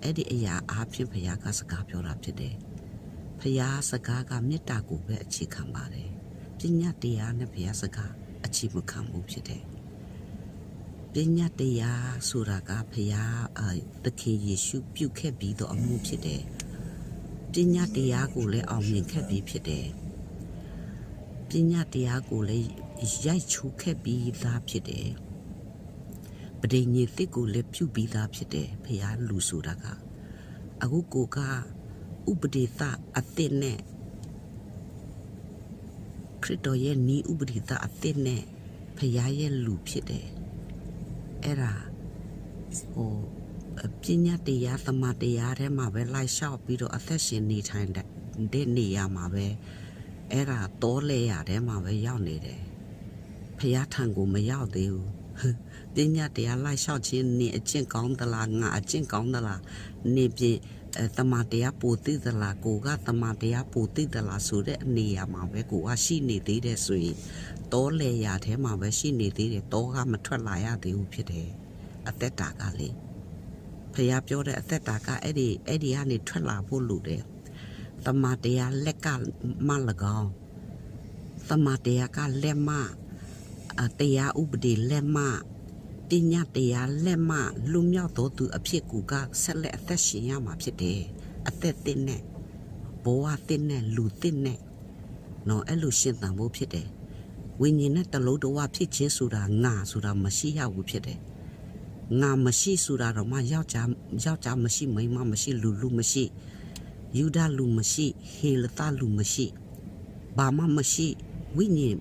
အဲ့ဒီအရာအားဖြင့်ဖယားကစကားပြောတာဖြစ်တယ်ဖယားစကားကမေတ္တာကိုပဲအခြေခံပါတယ်ပညာတရားနဲ့ဖယားစကားအခြေမခံဘူးဖြစ်တယ်ပညာတရားဆိုတာကဖယားသခင်ယေရှုပြုခဲ့ပြီးတော့အမှုဖြစ်တယ်ပညာတရားကိုလည်းအောင်မြင်ခဲ့ပြီးဖြစ်တယ်ပညာတရားကိုလည်းရိုက်ချိုးခဲ့ပြီးသားဖြစ်တယ်ပဋိညာဉ်တစ်ကိုလည်းပြုပြီးသားဖြစ်တယ်ဖယားလူဆိုတာကအခုကိုကဥပဒေသအသစ်နဲ့ခရစ်တော်ရဲ့ဤဥပဒေသအသစ်နဲ့ဖယားရဲ့လူဖြစ်တယ်အဲ့ဒါပညာတရားသမာတရားထဲမှာပဲလိုက်လျှောက်ပြီးတော့အသက်ရှင်နေထိုင်တဲ့နေရာမှာပဲအဲ့ဒါတောလဲရထဲမှာပဲရောက်နေတယ်ဖယားထံကိုမရောက်သေးဘူးပညာတရားလိုက်လျှောက်ခြင်းနေအကျင့်ကောင်းသလားငါအကျင့်ကောင်းသလားနေပြင်သမာတရားပိုသိသလားကိုကသမာတရားပိုသိသလားဆိုတဲ့အနေအမှာပဲကိုကရှိနေသေးတယ်ဆိုရင်တောလေရာထဲမှာပဲရှိနေသေးတယ်တောကမထွက်လာရသေးဘူးဖြစ်တယ်အသက်တာကလေဖယားပြောတဲ့အသက်တာကအဲ့ဒီကနေထွက်လာဖို့လိုတယ်သမာတရားလက်ကမ၎င်းသမာတရားကလက်မတရားဥပဒေလက်မပညာတရားလက်မလူမြောက်တော်သူအဖြစ်ကူကဆက်လက်အသက်ရှင်ရမှာဖြစ်တယ်အသက်သစ်နဲ့ဘဝသစ်နဲ့လူသစ်နဲ့နော်အဲ့လိုရှင်သန်ဖို့ဖြစ်တယ်ဝိညာဉ်နဲ့တလုံးတဝဖြစ်ခြင်းဆိုတာငါဆိုတာမရှိရဘူးဖြစ်တယ်ငါမရှိဆိုတာတော့မှယောက်ျားမရှိမိန်းမမရှိလူမရှိယူဒလူမရှိဟေလသလူမရှိဘာမှမရှိဝိညာဉ်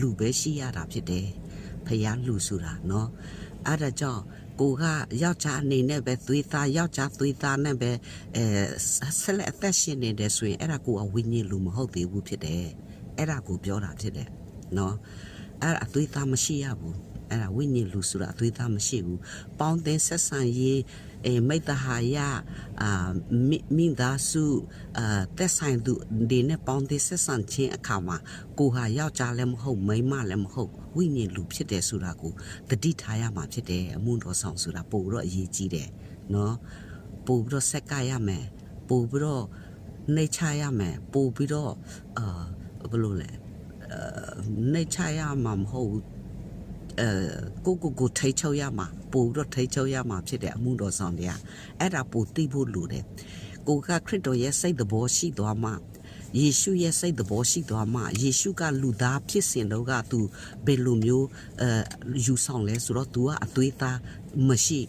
လူပဲရှိရတာဖြစ်တယ်ဖယားလူဆိုတာနော်အဲ့ဒါကြောင့်ကိုကယောက်ျားအနေနဲ့ပဲသွေးသားယောက်ျားသွေးသားနဲ့ပဲဆက်လက်အသက်ရှင်နေတယ်ဆိုရင်အဲ့ဒါကိုဝိညာဉ်လူမဟုတ်သေးဘူးဖြစ်တယ်အဲ့ဒါကိုပြောတာဖြစ်တယ်နော်အဲ့ဒါအသွေးသားမရှိရဘူးအဲ့ဒါဝိညာဉ်လူဆိုတာအသွေးသားမရှိဘူးပေါင်းသင်းဆက်ဆံရေးမိတ္တဟာယမိသားစုသက်ဆိုင်သူဒီနဲ့ပေါင်းသင်းဆက်ဆံခြင်းအခါမှာကိုဟာယောက်ျားလည်းမဟုတ်မိန်းမလည်းမဟုတ်ဝိညာဉ်လူဖြစ်တယ်ဆိုတာကိုတတိထားရမှာဖြစ်တယ်အမှုတော်ဆောင်ဆိုတာပို့ပြီးတော့အရေးကြီးတယ်နော်ပို့ပြီးတော့ဆက်ကရမယ်ပို့ပြီးတော့နှိတ်ချရမယ်ပို့ပြီးတော့ဘယ်လိုလဲနှိတ်ချရမှာမဟုတ်ကိုထိတ်ချုပ်ရမှာပို့တော့ထိတ်ချုပ်ရမှာဖြစ်တဲ့အမှုတော်ဆောင်တရားအဲ့ဒါပို့သိဖို့လိုတယ်ကိုကခရစ်တော်ရဲ့စိတ်တော်ရှိသွားမှယေရှုရဲ့စိတ်တော်ရှိသွားမှယေရှုကလူသားဖြစ်စဉ်တော့ကသူဘယ်လိုမျိုးယူဆောင်လဲဆိုတော့ तू ကအသွေးသားမရှိ